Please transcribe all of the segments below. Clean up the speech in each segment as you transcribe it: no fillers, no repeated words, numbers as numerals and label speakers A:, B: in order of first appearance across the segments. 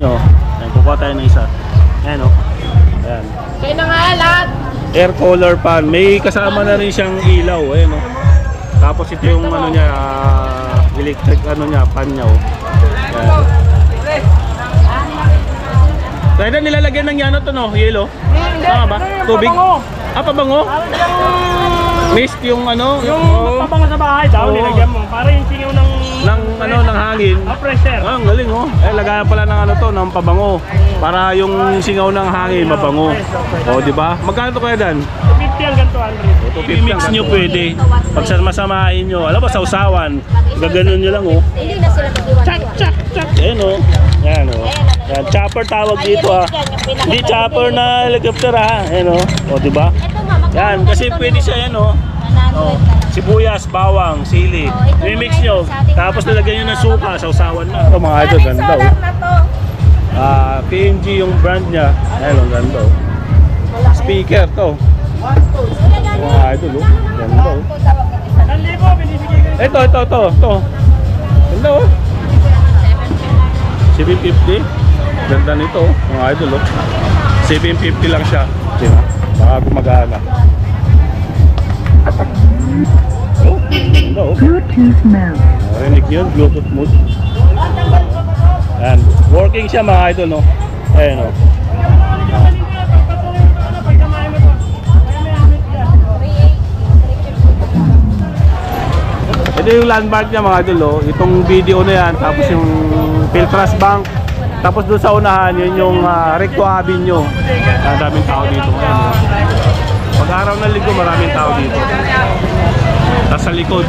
A: No, ayan, kukuha tayo ng isa. Ayan o. Ayan.
B: Kaya na nga lahat.
A: Air color pan. May kasama na rin siyang ilaw. Ayan o. Tapos ito yung ano niya, electric ano niya, pan niya o. Ayan. Kaya na nilalagyan ng ano to no, yelo? Tama ba? Tubig? Ah, pabango? Mist yung ano?
C: Yung pabango sa bahay daw, nilagyan mo. Para yung singaw ng
A: hangin.
C: pressure.
A: Ah, ang galing oh. Lagayan pala ng ano to, ng pabango. Para yung singaw ng hangin mabango. Oh, di ba? Magkano to kaya Dan?
C: 50 hanggang 200.
A: I-mix nyo pwede. Pag masamahin nyo, alam ba, sausawan. Gaganon nyo lang oh.
B: Hindi na sila mag-iwan.
A: Chak, chak, chak. Ayan oh. Ayan oh. Yan, chopper tawag dito ah. Hindi chopper na helicopter ah. Ayan oh. O, di ba? Yan, kasi pwede siya yan oh. Oh, sibuyas, bawang, sili. I-mix nyo. Tapos nilagyan nyo ng suka, sausawan na. Ito mga idol, ganda oh. PNG yung brand niya. Ayan, ang ganda oh. Speaker to. Mga idol oh. Ganda oh. Ito. Ganda oh. 750. Ganda nito oh. Mga idol oh. 750 lang siya. Diba? Baka gumagana. Oh, ganda oh.
D: Bluetooth mode.
A: Narinig yun, Bluetooth mode. Ayan, working siya mga idol no. Ayan oh. Ito yung landmark niya mga idol oh. Itong video na yan, tapos yung Piltras Bank. Tapos doon sa unahan, yun yung Recto Avenue. Ang daming tao dito. Ayan, oh. Pag-araw ng linggo, maraming tao dito. Tapos sa likod.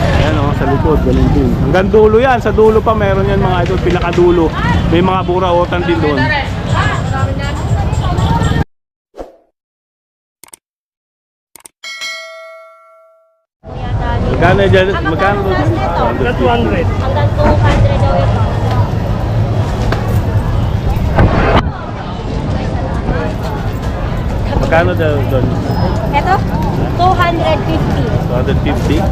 A: Ayan o, sa likod, galing din. Hanggang dulo yan, sa dulo pa meron yan mga idol, pinakadulo. May mga burautan din doon. Magkano dyan? Magkano doon?
C: Hanggang 200.
B: Hanggang 200 daw ito.
A: Magkano daw doon?
B: Ito? 250.
A: 250?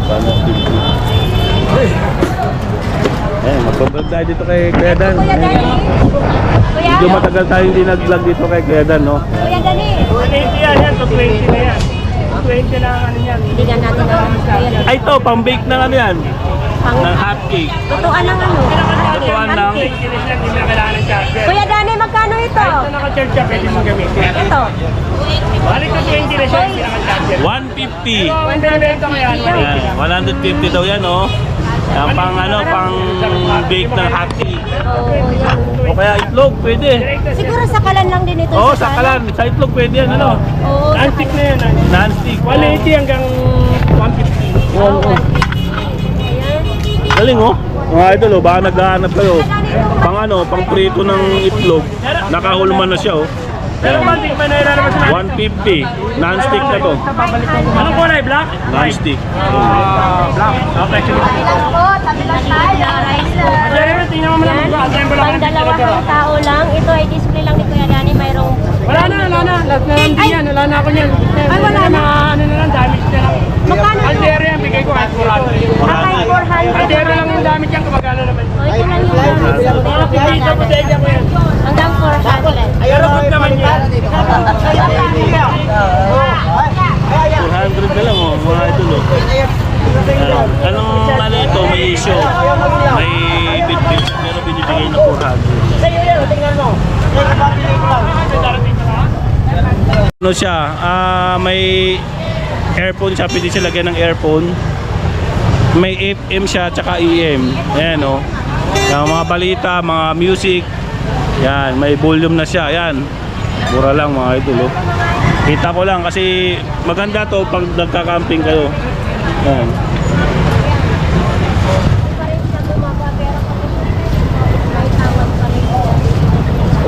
A: 150. Ayan, magpablog tayo dito kay Kuya Dan.
B: Kuya Dani. Kuya,
A: Medyo matagal tayo hindi nag-vlog dito kay Kuya Dan, no?
B: Kuya Dani.
C: 280 yan, 220 na yan. 220 na ang ano yan.
B: Hindi nga natin alam. Kuya Dani.
A: Ay, ito, pang-bake ng ano yan? Ng hot cake.
B: Tutuan ng ano?
A: Tutuan ng...
C: Hindi na kailangan ng charger.
B: Kuya Dani, magkano ito?
C: Ito naka-charge siya, pwede mong gamitin.
B: Ito.
C: Balik na 20 na siya, hindi naka-charger.
A: 150.
C: Ang binibenta ko yan, 180
A: Ayan, 150
C: lang.
A: daw yan, oh. Yan, pang ano, pang bake ng hot cake.
B: Oo, yan.
A: O kaya itlog, pwede.
B: Siguro sakalan lang din ito.
A: Oo, sakalan. Sa itlog pwede yan, ano?
B: Oo,
C: Non-stick na yan.
A: Non-stick.
C: 180 hanggang 150.
A: Oo, oo. Galing, oh. Mga idol, oh, baka naghahanap kayo. Pang ano, pang prito ng itlog. Nakahulman na siya, oh.
C: Pero
A: Ayan.
C: man, di ba nailala mo sa
A: 150. Non-stick na to.
C: Anong kulay? Black?
A: Non-stick.
C: Black. Okay, sige. Jeremy, tingnan mo lang.
B: Pang dalawang tao lang. Ito ay display lang ni Kuya Dani. Mayroong...
C: Wala na. Lahat na lang din yan. Wala na ako niyan.
B: Ay, wala na.
C: Ano na lang, damage na lang.
B: Magkano to?
C: Aldero yan, bigay ko kahit 400.
B: Akay 400.
C: Aldero lang yung damage yan, kumagano naman.
B: O, ito lang yung damage.
C: Dito po sa ko yan.
B: Hanggang 400.
C: Pero good naman yan.
A: 400 na lang, oh, mga idol, oh. Anong ano ito, may issue. May bit-bit, pero binibigay ng 400.
C: Sa'yo yan, tingnan mo.
A: Ano siya, may earphone siya, pwede siya lagyan ng earphone. May FM siya, tsaka EM. Ayan o. Yung mga balita, mga music. Yan, may volume na siya. Yan, mura lang mga idol, oh. Kita ko lang kasi maganda to pag nagka-camping kayo. Yan.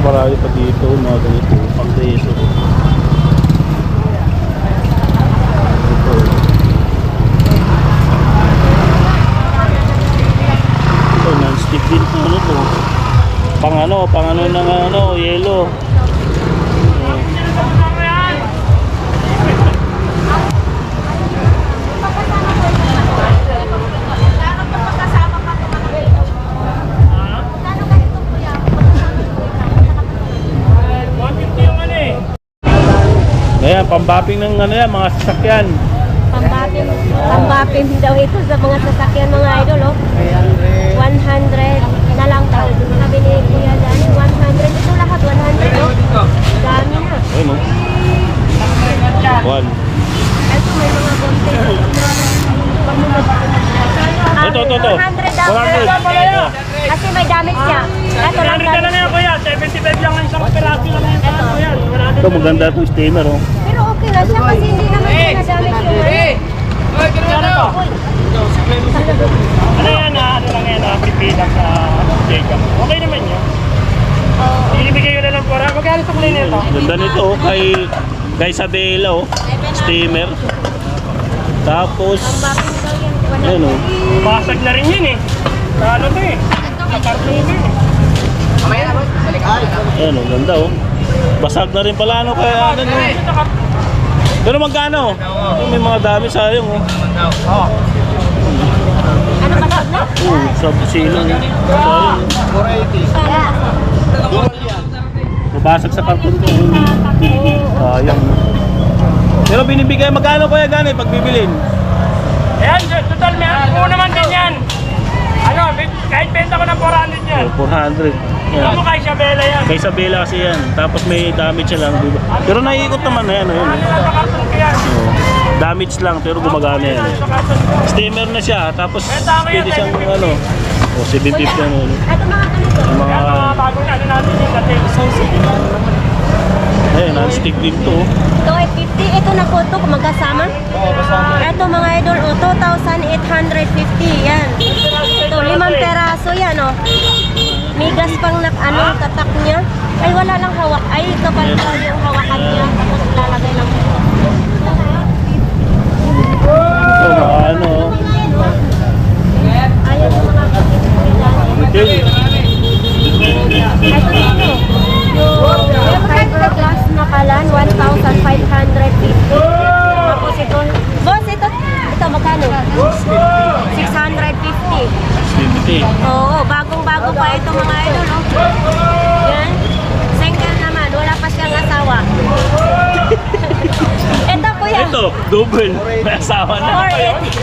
A: Marami pa dito, mga ganito, pang preso. Ito, non-stick din po, ano to. Pang ano ng ano, yelo. pambaping ng ano yan, mga sasakyan.
B: Pambapin daw ito sa mga sasakyan mga idol, oh. 100 na lang daw. Sabi ni Kuya Dani, 100. Ito lahat, 100, oh. Dami na.
A: Ayun, oh. One.
B: Ito, may mga gonte.
A: Ito.
B: 100 daw.
A: 100.
B: Kasi may damage siya. Ito lang
C: 100 na lang yan, kuya. 75 lang ang isang piraso lang yan.
B: Ito.
C: Kuya,
A: Ito maganda itong steamer, oh.
B: Pero okay na siya kasi hindi naman siya na-damage yung
C: Ano yan ha? Ano lang yan ha? Pipilang sa Jacob. Okay naman yun. Ibigay ko na lang po. Magkano sa kulay nito?
A: Ganda nito, oh. Kay Isabela, oh. Steamer. Tapos, ayun, oh.
C: Basag na rin yun eh. Sa ano to eh? Karton to eh.
A: Ayun, oh. Ganda, oh. Basag na rin pala, ano, kaya ano, no? Pero magkano? May mga dami sayang, oh.
B: Ano ba siya na?
A: Sa silong. Sayang. 480. Nabasag sa karton to. Sayang. Pero binibigay, magkano kaya gano'n pag bibilin?
C: Ayan, total may ako naman din yan. Ano, kahit benta ko ng 400 yan.
A: 400.
C: Ito mo
A: Yan.
C: kay Isabela yan.
A: Kay Isabela kasi yan. Tapos may damage siya lang, diba? Pero naiikot naman na yan, oh. Yun,
C: Ano lang sa karton ko yan?
A: oh. Damage lang, pero gumagana yan.
C: Sa karton ko.
A: Steamer na siya, tapos
C: Benta mo yan,
A: pwede siyang
C: 750.
A: ano. O, 750 ano.
B: Ito mga ganito.
A: Yung mga,
C: Kaya mga bagong ano natin yung dating.
A: ayun, non-stick din to. Oh.
B: Ito ay 50. Ito na po ito kung magkasama. Ito mga idol, oh, 2,850. Yan. Ito, 5 peraso yan, oh. Migas pang tatak niya. Ay, wala lang hawak. Ay, ito pala yung hawakan niya. Tapos lalagay lang.
A: Ito, mga ano.
B: Ayan yung mga
A: Okay.
B: Ito dito. Yung fiberglass na kalan, 1,550. Tapos ito. Boss, ito magkano? 650.
A: 50.
B: Oo, bagong-bago pa ito mga idol. Oh. Yan. Single naman, wala pa siyang asawa. Ito kuya.
A: Ito, double. May asawa na.
B: 480.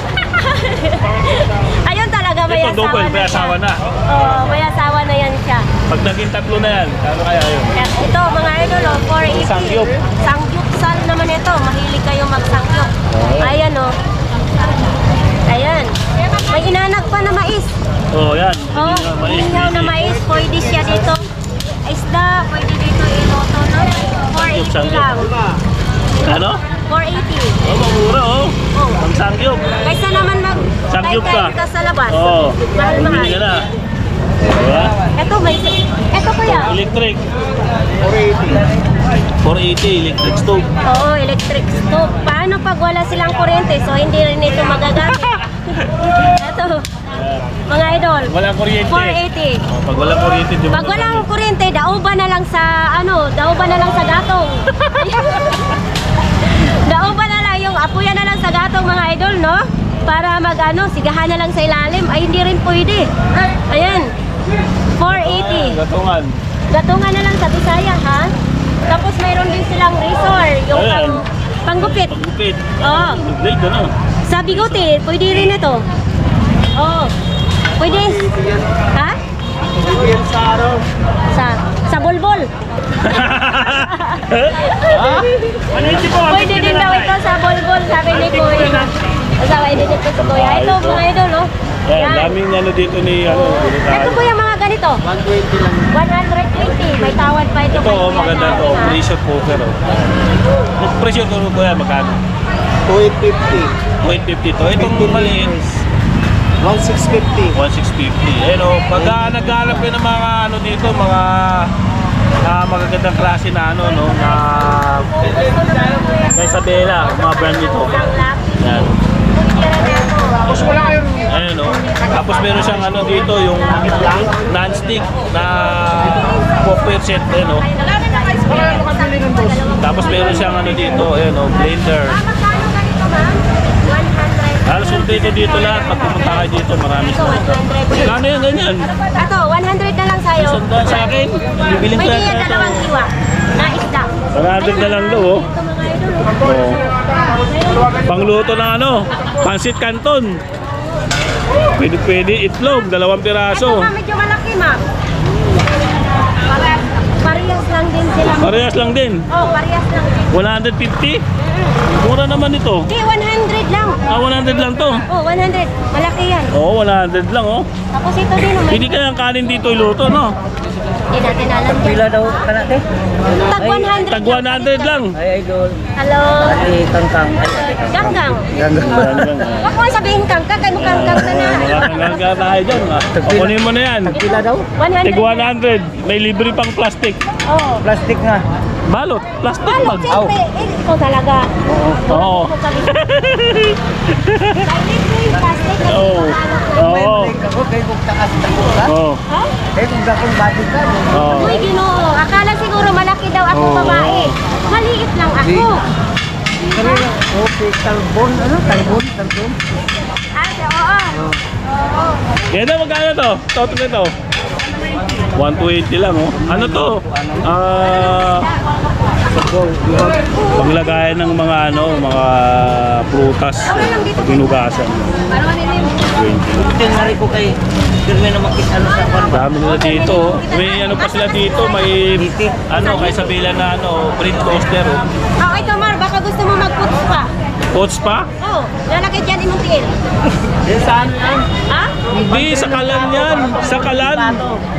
B: Ayun talaga, may
A: Ito,
B: asawa
A: double.
B: na
A: May
B: siya.
A: asawa na.
B: Oo, may asawa na yan siya.
A: Pag naging tatlo na yan, ano kaya yun?
B: Ito mga idol, oh, 480.
A: Sangyup.
B: Sangyupsal naman ito. Mahilig kayo magsangyup. Ayan oh. Ayan. May inanak pa na mais.
A: Oh, yan.
B: Oh, inihaw na mais. Pwede siya dito. Isda, pwede dito iloto na. 480
A: Sangyup.
B: lang.
A: Ano?
B: 480.
A: Oh, mamura, oh.
B: Oh.
A: Ang sangyup.
B: Kaysa naman
A: Sangyup ka.
B: ka sa labas.
A: Oo.
B: Mahal-mahal.
A: Bumili ka na. Diba?
B: Ito may, ito kuya.
A: Electric. 480 electric stove.
B: Oo, electric stove. Paano pag wala silang kuryente? So, hindi rin ito magagamit. Ito, mga idol.
A: Walang kuryente.
B: 480.
A: Oh, pag walang kuryente, di mo
B: Pag walang kuryente, dauban na lang sa, dauban na lang sa gatong. Dauban na lang yung apuyan na lang sa gatong mga idol, no? Para sigahan na lang sa ilalim. Ay, hindi rin pwede. Ayan. 480.
A: Gatungan.
B: Gatungan na lang sa Bisaya, ha? Tapos mayroon din silang razor, yung
A: Ayan.
B: panggupit.
A: Pagupit.
B: Oo.
A: Blade, ano?
B: Sa bigote, pwede rin ito. Oo. Pwede. Ha? Sa bulbol.
C: Ano yung tipo?
B: Pwede din daw ito sa bulbol, sabi ni Kuya. Sabi din ito si Kuya. Ito, mga idol, no?
A: Yan, daming ano dito ni,
B: Ito po yung mga ganito.
D: 120 lang.
B: 120. May tawad pa ito.
A: Ito, oh, maganda to. Pressure cooker, oh. Yung pressure cooker ko yan, magkano?
D: 250.
A: 150 to. Itong maliit,
D: 1650.
A: 1650. Ayun, oh. Pag naghanap kayo ng mga ano dito, mga magagandang klase na ano, no, na Isabela, mga brand nito. Yan.
C: Tapos wala kayong...
A: Ayun, no. Tapos meron siyang ano dito, yung non-stick na cooker set, ayun, no. Tapos meron siyang ano dito, ayun, no, blender.
B: Magkano ganito, ma'am? 100.
A: Halos dito dito lahat, pag pumunta kayo dito, marami
B: Ito,
A: siya.
B: 100.
A: Kano yan, ganyan?
B: Ito, 100 na lang sa'yo.
A: Sandaan sa akin, bibiling ko
B: May
A: yan
B: dalawang kiwa na isda.
A: 100 na lang daw, oh.
B: Ito mga idol.
A: Oh. Pangluto ng ano, pansit canton. Pwede itlog, 2
B: Ito
A: piraso.
B: ma, medyo malaki ma. Parehas lang din sila.
A: Parehas lang din.
B: Oh, parehas lang din.
A: 150? Mura naman ito.
B: Di, 100 lang.
A: 100 lang to.
B: Oh, 100. Malaki yan.
A: Oo, 100 lang oh.
B: Tapos ito din, oh, may...
A: Hindi kayang kanin dito iluto, no?
B: Hindi natin alam yan.
D: Pila daw ka natin?
B: Tag 100
A: Tag 100 lang.
D: Ay, idol.
B: Hello.
D: Ay, kangkang.
B: Ganggang.
D: Ganggang.
B: Huwag mo sabihin kangkang, kay mo kangkang na na.
A: Nakakalaga tayo dyan. Kunin mo na yan.
D: Pila daw?
B: 100.
A: Tig 100. May libre pang plastic.
B: Oh.
D: Plastic nga.
A: Balot. Plastic
B: Balot,
A: bag.
B: siyempre. Eh, ikaw talaga.
A: Oo.
B: May libre yung plastic.
A: Oo.
D: May
A: Oo.
D: malik ako, kay kung takas na ko ka.
A: Oo.
B: Ha?
D: Kay kung dakong body ka.
A: Oo.
B: Uy, Ginoo. Akala siguro malaki daw ako
A: Oo.
B: babae. Maliit lang ako.
D: Kanina, okay, talbon. Ano? Talbon?
B: Ay, oo. Oo.
A: Kaya na magkano to? Total nito. 120 lang oh. Ano to? Panglagayan ng mga mga prutas. Binugasan.
B: Ano nila yung...
A: 20.
D: Ito na rin ko kay Pirme na makita ano sa kwan ba?
A: Dami nila dito. Oh. May ano pa sila dito, may ano kay Sabilan na ano, print poster. Oh.
B: Oh, ito Mar, baka gusto mo mag-puts pa.
A: Coach pa?
B: Oh, lalaki dyan imong tiil.
D: Yan saan yan?
B: Ha?
A: Hindi, sa kalan yan. Sa kalan.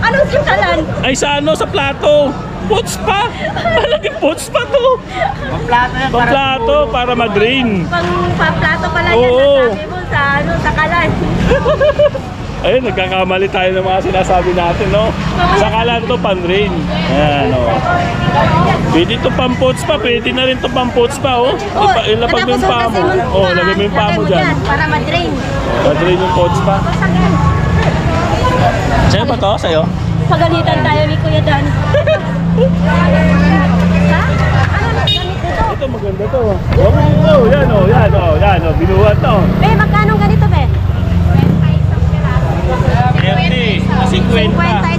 B: Anong simkalan?
A: Ay sa ano, sa plato. Pots pa. Malaki pots pa to.
D: Pamplata yan.
A: Pang plato para mag-drain.
B: Pang paplato pala yan,
A: Oo.
B: nasabi mo sa ano, sa kalan.
A: Ayun, nagkakamali tayo ng mga sinasabi natin, no? Sa kalan to, pan-drain. Ayan, oh. Pwede to pang-pots pa, pwede na rin to pang-pots pa, oh. Ilapag mo yung paa mo. Oh, lagay mo yung paa mo dyan.
B: Para ma-drain.
A: Ma-drain yung pots pa.
B: Sakyan.
A: Sa'yo ba to? Sa'yo?
B: Pagalitan tayo ni Kuya Dan. Ha? Ano na ganito ito?
A: Ito, maganda to. Oh, yan, oh, yan, oh, yan, oh. Binuhat to.
B: Magkano ganito, be?
A: 50, 50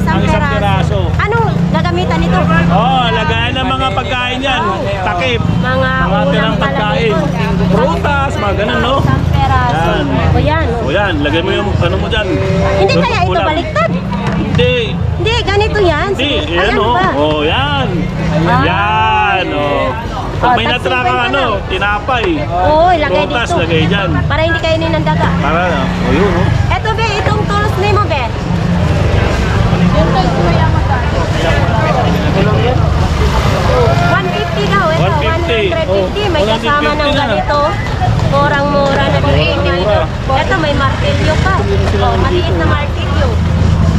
A: ang isang piraso.
B: Anong gagamitan nito?
A: Oh, lagayan ng mga pagkain yan. Takip.
B: Mga
A: Mga
B: ulam
A: tirang
B: pala
A: pagkain.
B: nito.
A: Prutas, mga ganun, no?
B: Isang peraso.
A: Yan.
B: O yan.
A: O yan, lagay mo yung ano mo dyan.
B: Hindi
A: Yung
B: kaya ito
A: ulam.
B: baliktad?
A: Hindi.
B: Hindi, ganito yan.
A: Hindi,
B: Sige,
A: yan
B: ayan
A: o.
B: ba?
A: Oh, yan.
B: Ah.
A: Yan, oh. Pag may
B: Oh,
A: natira
B: tag-50
A: kang ano,
B: lang.
A: tinapay.
B: Oo, ilagay
A: Prutas,
B: dito.
A: lagay dyan.
B: Para hindi kainin ng daga.
A: Para, oh, yun, oh.
B: Eto, be, itong tools ni mo, be. 150 daw. Ito, 150.
A: 150.
B: May
A: Oh,
B: kasama
A: 150
B: ng
A: na.
B: ganito. Murang-mura na dito. Ito, may martilyo pa. Oh, maliit na martilyo.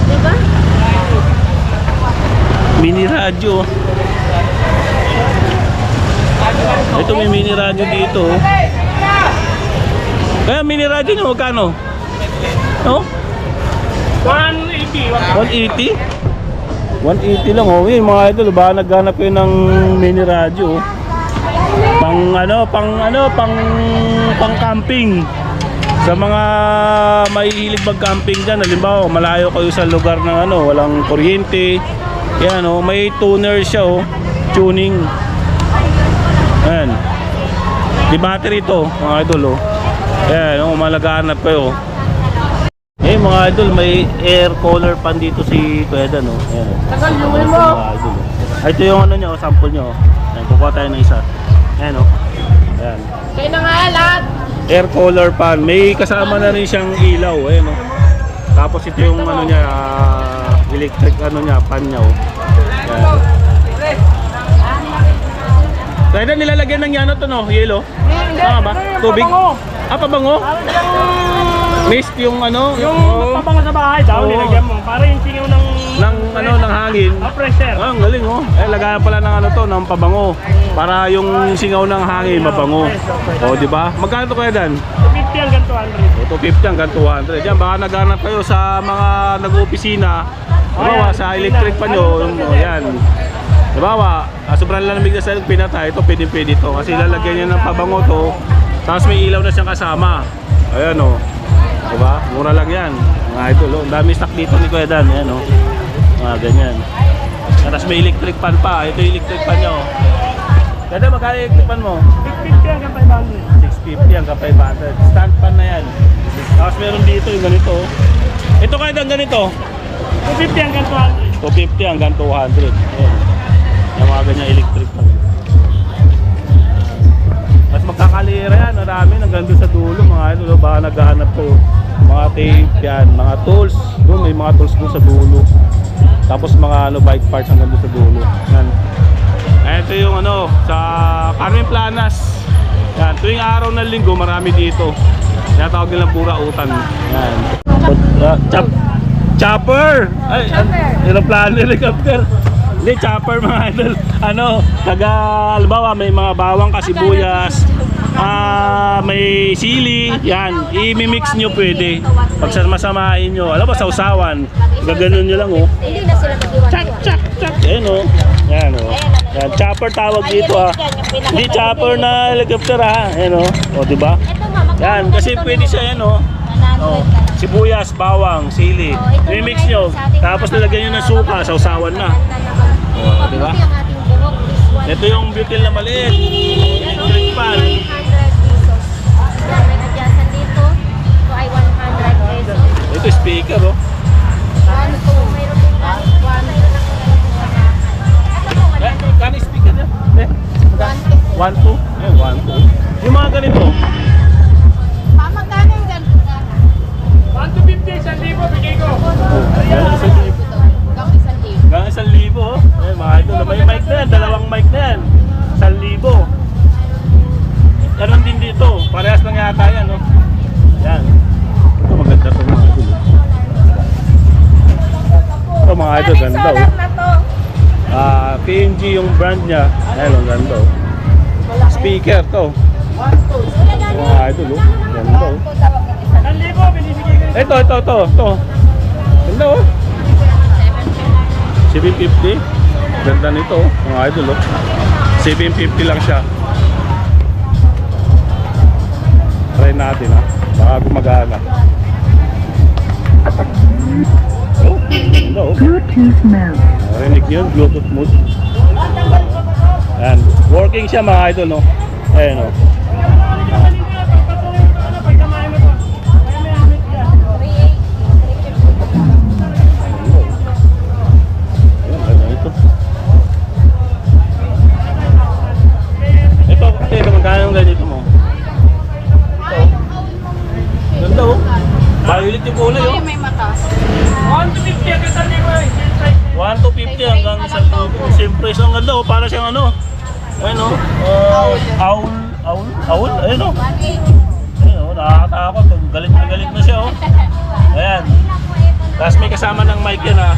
B: Diba?
A: Mini radyo. Ito may mini radyo dito. oh. Kaya mini radyo nyo, magkano? No?
C: 180.
A: 180? 180 lang oh. Yung mga idol, baka naghanap kayo ng mini radyo. Pang camping. Sa mga mahihilig mag-camping dyan, halimbawa, malayo kayo sa lugar ng ano, walang kuryente. Yan oh, may tuner siya oh, tuning. Ayan. Di battery ito, mga idol oh. Ayan oh, malaghanap kayo. Eh mga idol, may air cooler pan dito si Kuya Dan oh. Ayan oh.
B: Tagal luwi mo.
A: Mga idol oh. Ito yung ano niya oh, sample niya oh. Ayan, kukuha tayo ng isa. Ayan oh. Ayan.
B: Kaya na nga lahat.
A: Air cooler pan. May kasama na rin siyang ilaw. Ayan oh. Tapos ito yung ano niya, electric ano niya, pan niya oh. Ayan. Kaya na nilalagyan ng yan to no, yelo? Tama ba? Tubig? Pabango? Mist yung ano?
C: Yung
A: oh,
C: pabango sa bahay daw,
A: Oo.
C: nilagyan mo. Para yung singaw ng...
A: ng hangin.
C: pressure.
A: Ah, ang galing oh. Lagayan pala ng ano to, ng pabango. Para yung singaw ng hangin mabango. Oh, di ba? Magkano to Kuya Dan?
C: 50 hanggang 200.
A: 250 hanggang 200. Yan, baka naghanap kayo sa mga nag-opisina. Diba, sa electric pa nyo, yan. Diba, sobrang lamig na sa pinatay, ito pwede to. Kasi lalagyan niya ng pabango to. Tapos may ilaw na siyang kasama. Ayan o. Diba, mura lang yan. Mga idol, ang dami stock dito ni Kuya Dan. Ayan o. Mga ganyan. Tapos may electric pan pa. Ito yung electric pan nyo. Ganda, magkano yung equipment mo?
C: 650 hanggang 500.
A: 650 hanggang 500. Stand pan na yan. Tapos meron dito yung ganito. Ito kahit ang ganito.
C: 250 hanggang 200.
A: 250 hanggang 200. Ayan. Yung mga ganyan electric pa. Mas magkakalira yan. Marami hanggang doon sa dulo. Mga ito, baka naghahanap ko. Mga tape yan. Mga tools. Doon may mga tools doon sa dulo. Tapos mga bike parts hanggang doon sa dulo. Yan. Ito yung sa Carmen Planas. Yan, tuwing araw ng linggo marami dito. Kaya tawag nilang pura utan. Yan. Chopper! Ay, aeroplano, helicopter. Hindi, chopper mga idol. Halimbawa may mga bawang ka, sibuyas, may sili, yan. I-mix nyo pwede. Pag masamahin nyo, alam ba, sausawan. Gaganon nyo lang, oh.
B: Hindi na sila mag-iwan.
A: Chak, chak, chak. Ayan, oh. Yan, oh. Yan, chopper tawag dito, ah. Hindi chopper na helicopter, ha. Ayan, oh. O, diba? Yan, kasi pwede siya, yan, oh. Oh, sibuyas, bawang, sili. I-mix nyo. Tapos nilagyan nyo ng suka, sausawan na. Oh, diba? Ito yung butil na maliit. Electric pan.
B: 100 pesos. Yan, may adjustan dito. Ito ay 100 pesos.
A: Ito speaker, oh.
B: Ano to? Mayroon din ba? Mayroon ako sa bahay. Ito po, 100.
A: Kani speaker niya? 1, 2. Ayan, 1, 2. Yung mga ganito.
B: Magkano yung ganito?
C: 150, 1,000 bigay ko.
A: Yan, 1,000. Hanggang 1,000, oh. Ayan, mga idol. May mic na yan. Dalawang mic na yan. 1,000. Ganon din dito. Parehas lang yata yan, oh. Yan. Ito maganda ito mga idol. Ito mga idol, ganda, oh.
B: Solar na to.
A: PNG yung brand niya. Ayan, ang ganda, oh. Speaker to. Mga idol, oh. Ganda, oh.
C: 1,000 binibigay ko.
A: Ito. Ganda, oh. 750. Ganda nito, oh. Mga idol, oh. 750 lang siya. Try natin, ha. Baka gumagana. Oh, ganda, oh.
E: Bluetooth mode.
A: Narinig yun, Bluetooth mode. Ayan, working siya mga idol, no? Ayan, oh. Ayan, ganda ito. Ito, magkano yung ganito mo? Ito. Ganda, oh. Violet yung kulay, oh.
C: 150 hanggang 1,000.
A: 1 to 50 hanggang 1,000. Siyempre, ang ganda, oh. Para siyang ayun, oh. Owl. Ayun, oh. Ayun, oh. Nakakatakot. Galit na siya, oh. Ayan. Tapos may kasama ng mic yan, ha.